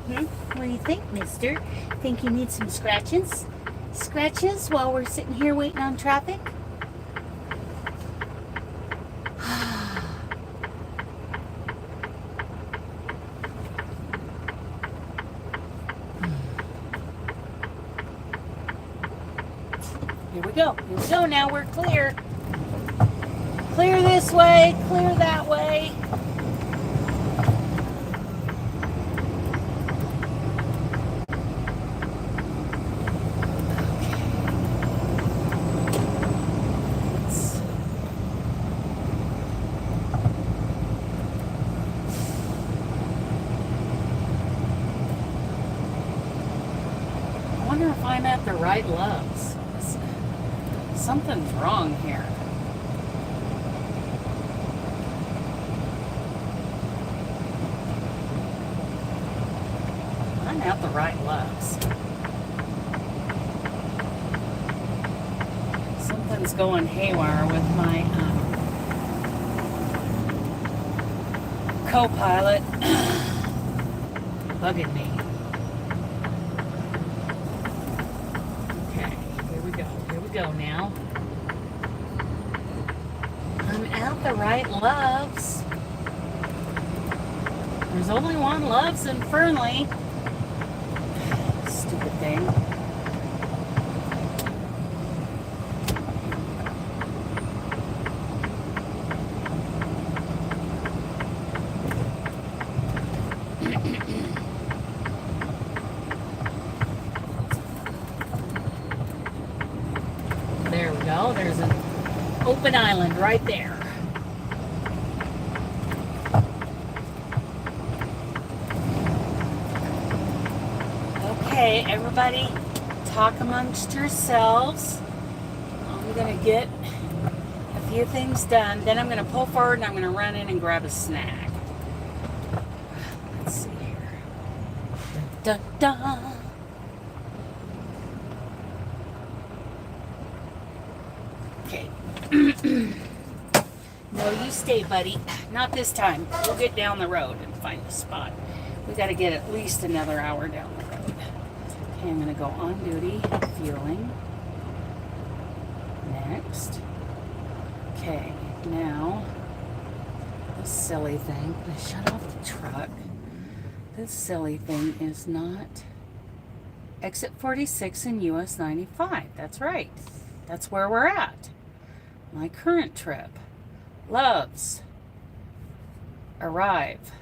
[SPEAKER 1] What do you think, mister? Think you need some scratches? Scratches while we're sitting here waiting on traffic? Here we go. Here we go now. We're clear. Clear this way. Clear that way. I wonder if I'm at the right Loves. Something's wrong here. I'm at the right Loves. Something's going haywire with my co-pilot bugging me. Go now. I'm at the right Loves. There's only one Loves in Fernley. Stupid thing. There's an open island right there. Okay, everybody, talk amongst yourselves. I'm going to get a few things done. Then I'm going to pull forward and I'm going to run in and grab a snack. Let's see here. Dun, dun, dun. No, you stay, buddy. Not this time. We'll get down the road and find a spot. We got to get at least another hour down the road. Okay, I'm going to go on duty, fueling. Next. Okay, now, this silly thing. I'm going to shut off the truck. This silly thing is not exit 46 in US 95. That's right. That's where we're at. My current trip. Loves. Arrive.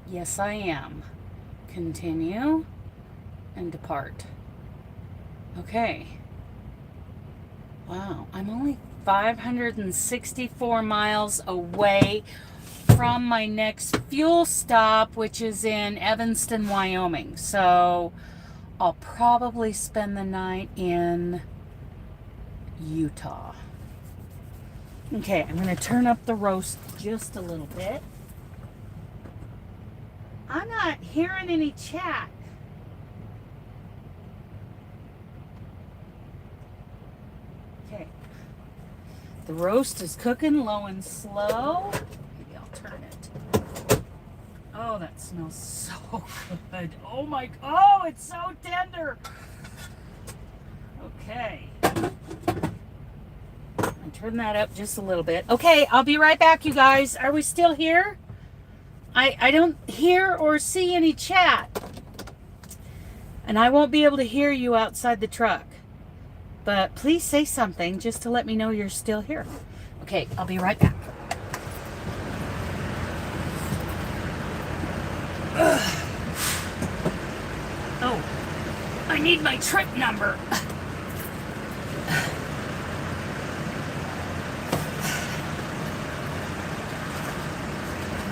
[SPEAKER 1] Yes, I am. Continue and depart. Okay. Wow, I'm only 564 miles away from my next fuel stop, which is in Evanston, Wyoming. So I'll probably spend the night in Utah. Okay, I'm going to turn up the roast just a little bit. I'm not hearing any chat. Okay. The roast is cooking low and slow. Maybe I'll turn it. Oh, that smells so good. Oh my, oh, it's so tender. Okay. And turn that up just a little bit. Okay, I'll be right back, you guys. Are we still here? I don't hear or see any chat. And I won't be able to hear you outside the truck. But please say something just to let me know you're still here. Okay, I'll be right back. Ugh. Oh, I need my trip number.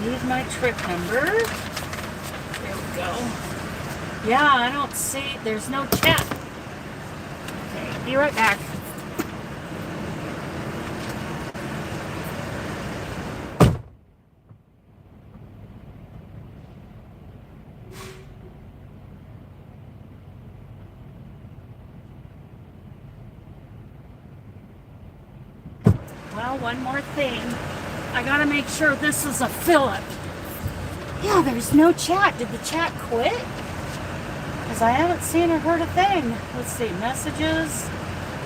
[SPEAKER 1] Need my trip number. There we go. Yeah, I don't see, there's no chat. Okay, be right back. Well, one more thing. I gotta make sure this is a fill-up. Yeah, there's no chat. Did the chat quit? Because I haven't seen or heard a thing. Let's see, messages,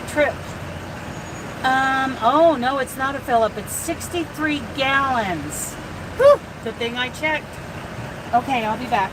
[SPEAKER 1] trip. Oh no, it's not a fill-up. It's 63 gallons. Whew, good thing I checked. Okay, I'll be back.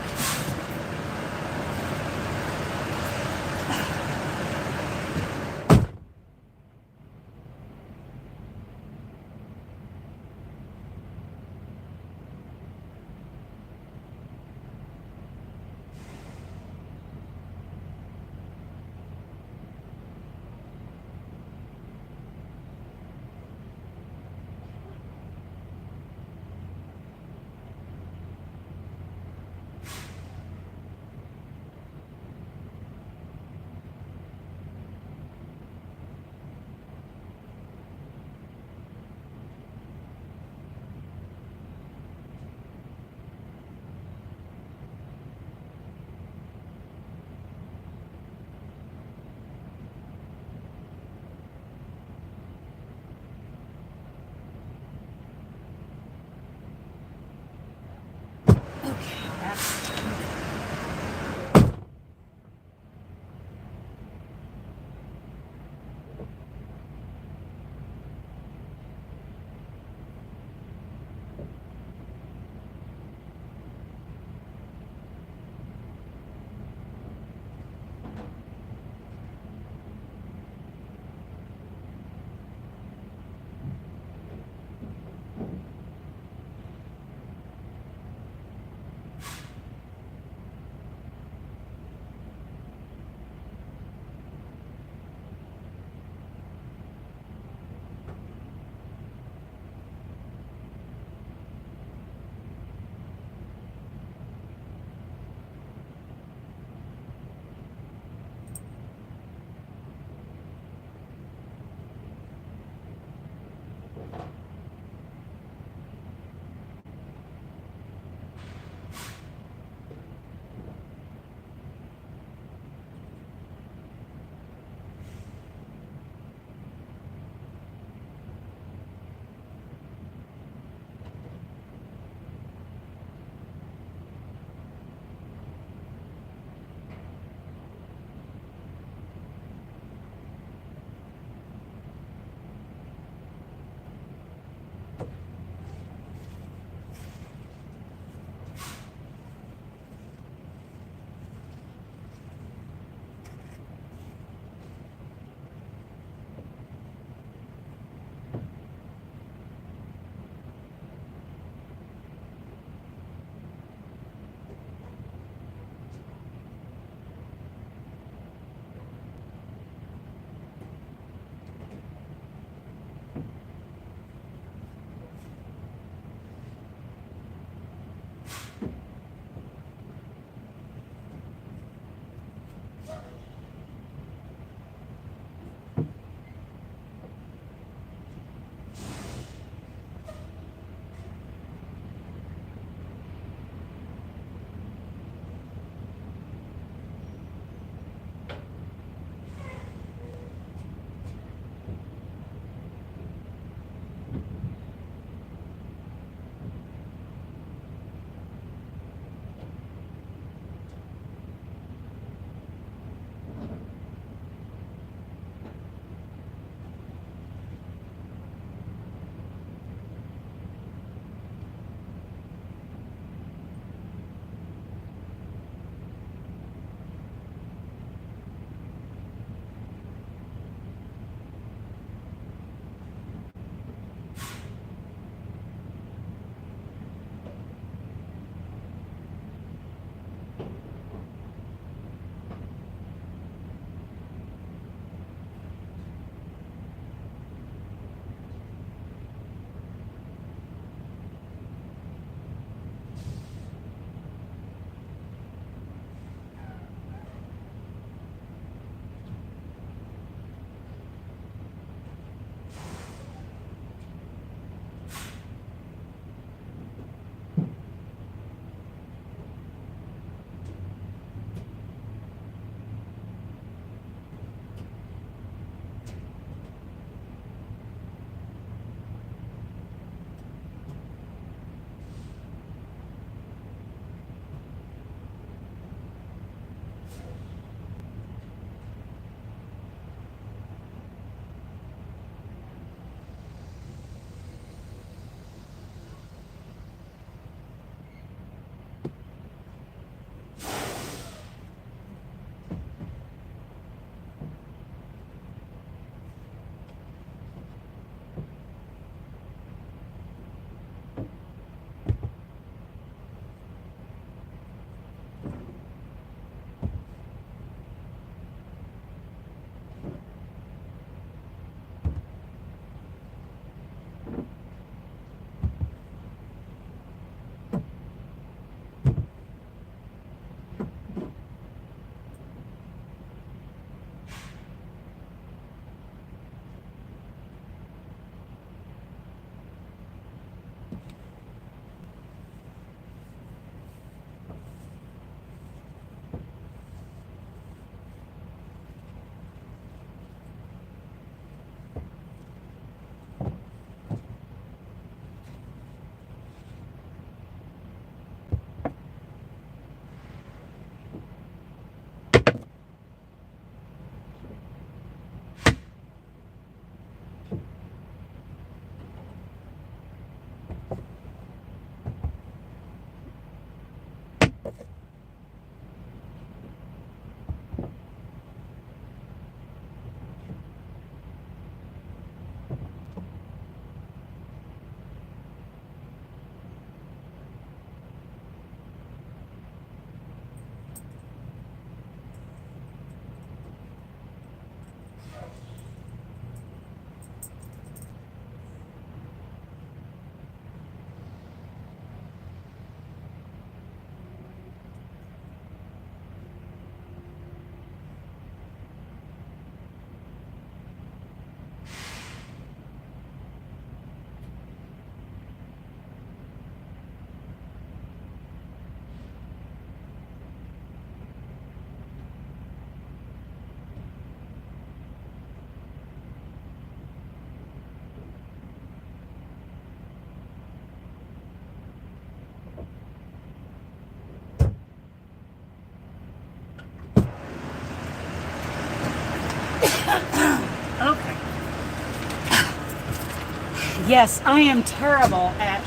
[SPEAKER 1] Yes, I am terrible at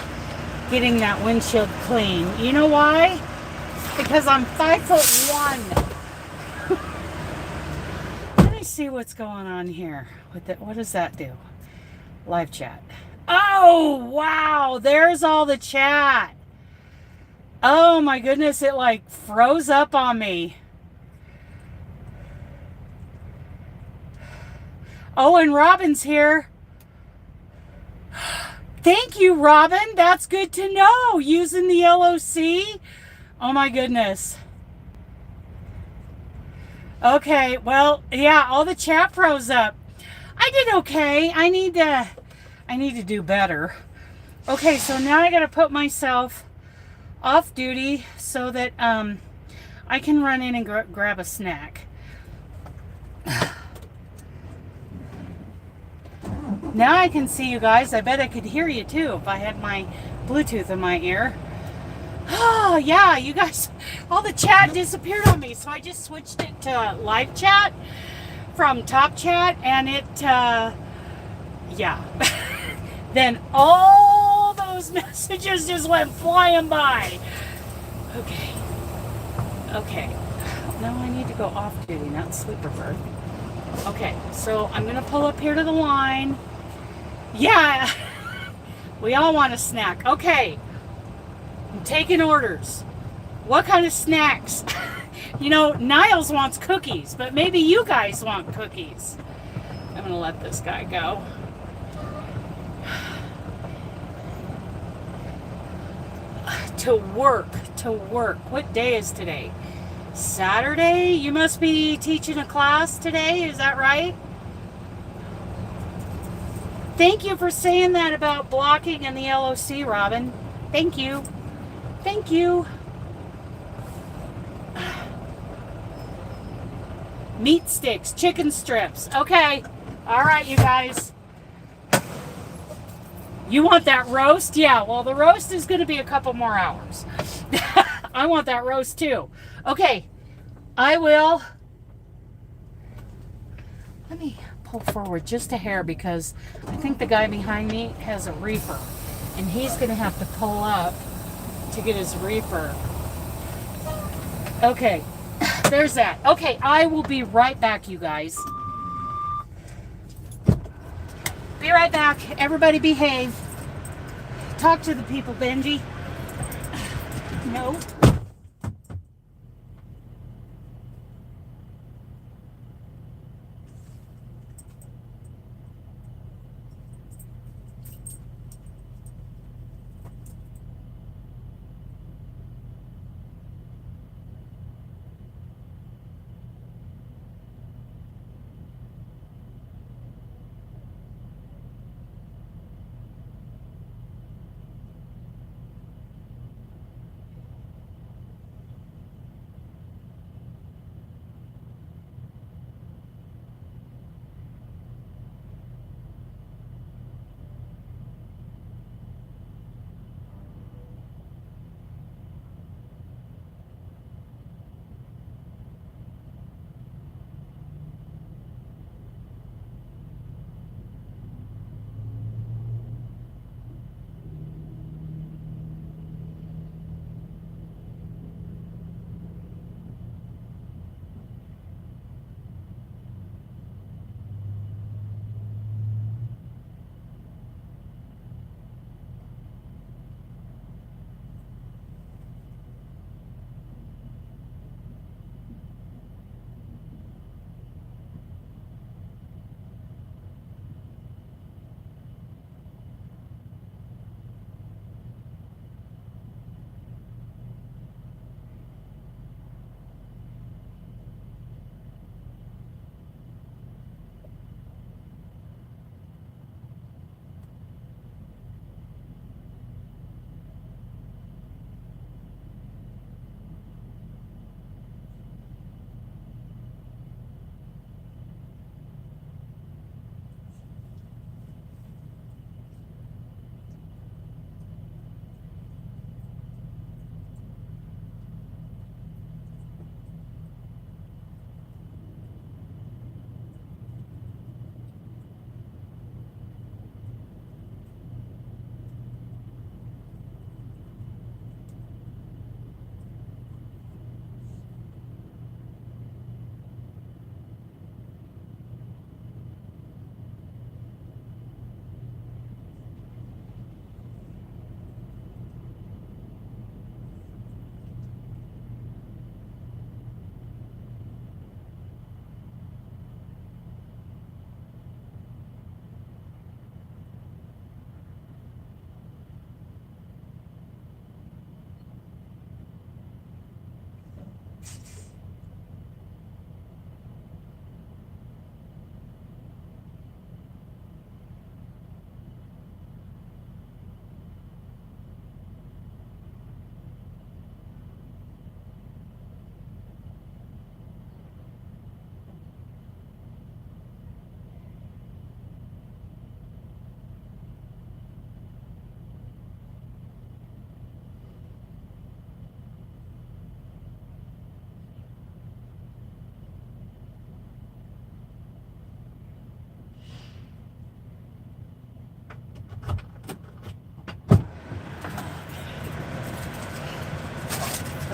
[SPEAKER 1] getting that windshield clean. You know why? Because I'm 5'1". Let me see what's going on here. What does that do? Live chat. Oh, wow. There's all the chat. Oh my goodness, it like froze up on me. Oh, and Robin's here. Thank you, Robin. That's good to know. Using the L.O.C. Oh my goodness. Okay, well, yeah, all the chat froze up. I did okay. I need to do better. Okay, so now I got to put myself off duty so that I can run in and grab a snack. Now I can see you guys. I bet I could hear you too if I had my Bluetooth in my ear. Oh, yeah, you guys, all the chat disappeared on me, so I just switched it to live chat from top chat, and it, yeah. Then all those messages just went flying by. Okay. Okay. Now I need to go off duty, not sleeper berth. Okay, so I'm going to pull up here to the line. Yeah, we all want a snack. Okay, I'm taking orders. What kind of snacks? You know, Niles wants cookies, but maybe you guys want cookies. I'm going to let this guy go. To work. What day is today? Saturday? You must be teaching a class today, is that right? Thank you for saying that about blocking and the L.O.C, Robin. Thank you. Thank you. Meat sticks, chicken strips. Okay. All right, you guys. You want that roast? Yeah, well, the roast is going to be a couple more hours. I want that roast too. Okay, I will. Let me pull forward just a hair because I think the guy behind me has a reefer and he's going to have to pull up to get his reefer. Okay, there's that. Okay, I will be right back, you guys. Be right back. Everybody behave. Talk to the people, Benji. No.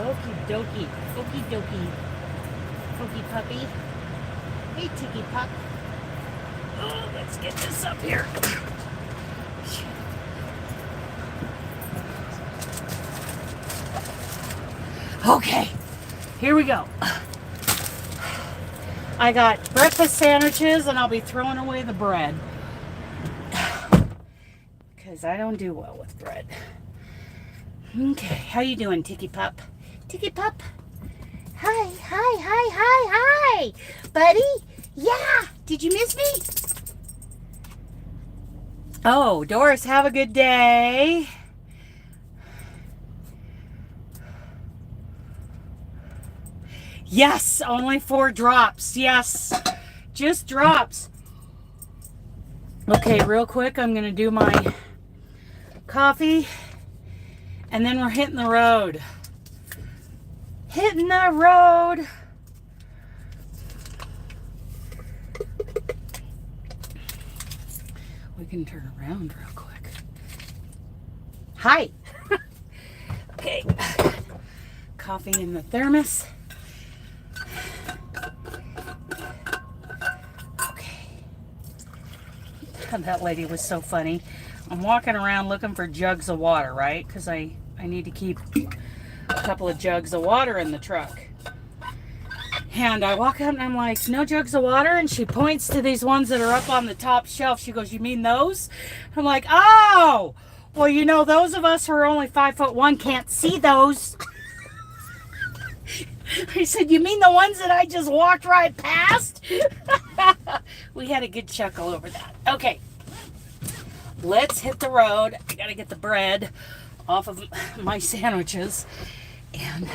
[SPEAKER 1] Okie dokie. Okie dokie. Okie puppy. Hey, Tiki pup. Oh, let's get this up here. Okay, here we go. I got breakfast sandwiches and I'll be throwing away the bread. Because I don't do well with bread. Okay, how you doing, Tiki pup? Tiki pup? Hi, hi, hi, hi, hi! Buddy? Yeah! Did you miss me? Oh, Doris, have a good day. Yes, only 4 drops. Yes, just drops. Okay, real quick, I'm going to do my coffee, and then we're hitting the road. Hitting the road. We can turn around real quick. Hi. Okay, coffee in the thermos. That lady was so funny. I'm walking around looking for jugs of water, right? Because I need to keep a couple of jugs of water in the truck. And I walk up and I'm like, no jugs of water? And she points to these ones that are up on the top shelf. She goes, you mean those? I'm like, oh, well, you know, those of us who are only 5'1" can't see those. I said, you mean the ones that I just walked right past? We had a good chuckle over that. Okay, let's hit the road. I gotta get the bread off of my sandwiches. And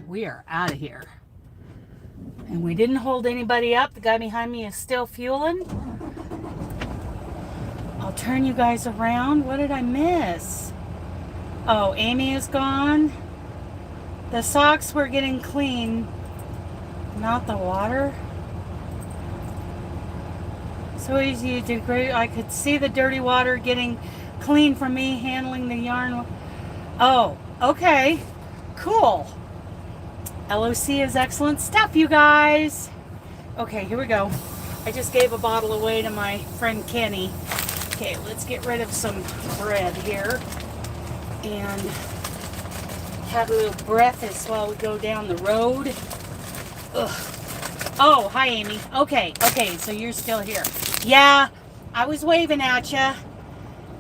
[SPEAKER 1] we are out of here. And we didn't hold anybody up. The guy behind me is still fueling. I'll turn you guys around. What did I miss? Oh, Amy is gone. The socks were getting clean, not the water. So easy, you did great. I could see the dirty water getting clean from me handling the yarn. Oh, okay, cool. L.O.C is excellent stuff, you guys. Okay, here we go. I just gave a bottle away to my friend Kenny. Okay, let's get rid of some bread here. And have a little breakfast while we go down the road. Ugh. Oh, hi, Amy. Okay, so you're still here. Yeah, I was waving at you,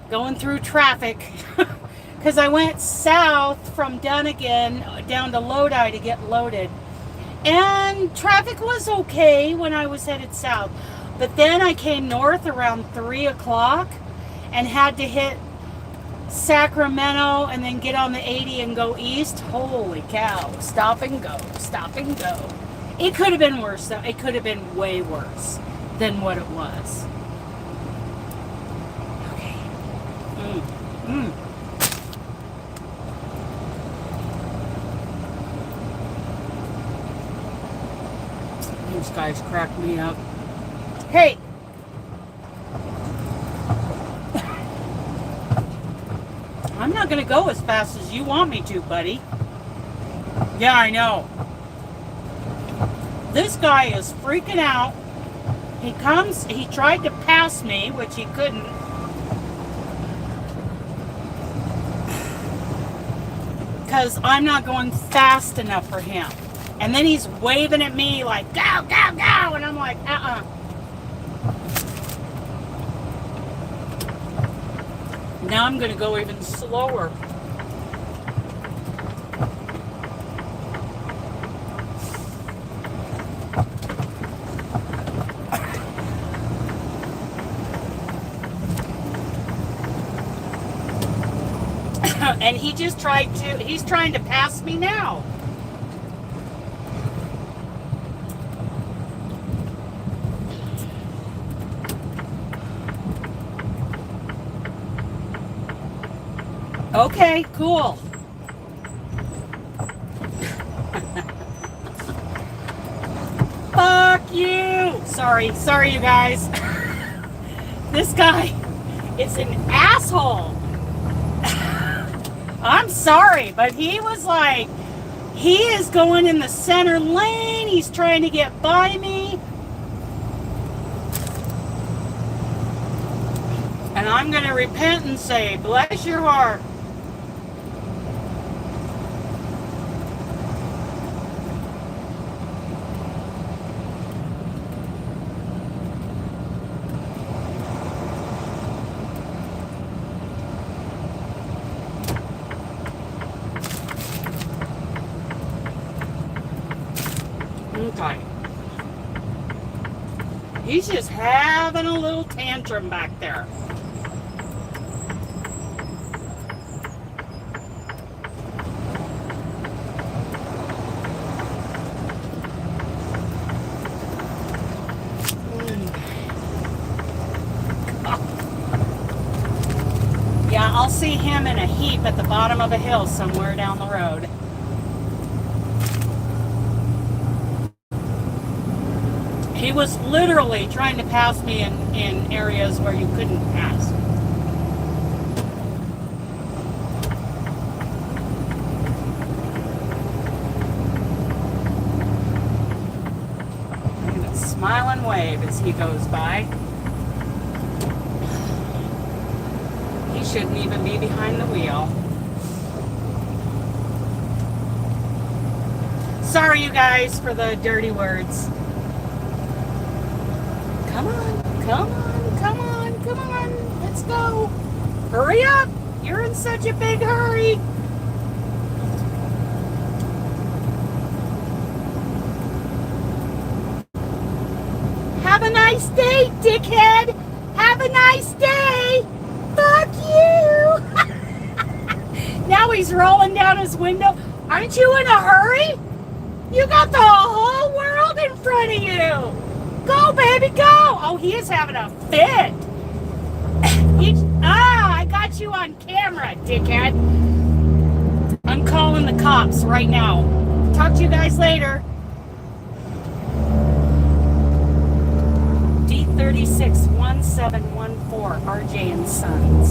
[SPEAKER 1] going through traffic, because I went south from Dunnigan down to Lodi to get loaded. And traffic was okay when I was headed south. But then I came north around 3 o'clock and had to hit Sacramento and then get on the 80 and go east. Holy cow. Stop and go. Stop and go. It could have been worse though. It could have been way worse than what it was. Okay. These guys crack me up. Hey! I'm not going to go as fast as you want me to, buddy. Yeah, I know. This guy is freaking out. He tried to pass me, which he couldn't. Because I'm not going fast enough for him. And then he's waving at me like, go, go, go. And I'm like, Now I'm going to go even slower. And he's trying to pass me now. Okay, cool. Fuck you. Sorry you guys. This guy is an asshole. I'm sorry, but he was like, he is going in the center lane. He's trying to get by me. And I'm going to repent and say, bless your heart. Okay. He's just having a little tantrum back there. Yeah, I'll see him in a heap at the bottom of a hill somewhere down the road. He was literally trying to pass me in areas where you couldn't pass. I'm going to smile and wave as he goes by. He shouldn't even be behind the wheel. Sorry, you guys, for the dirty words. Come on, come on, come on, come on. Let's go. Hurry up. You're in such a big hurry. Have a nice day, dickhead. Have a nice day. Fuck you. Now he's rolling down his window. Aren't you in a hurry? You got the whole world in front of you. Go, baby, go! Oh, he is having a fit. I got you on camera, dickhead. I'm calling the cops right now. Talk to you guys later. D361714, RJ and Sons.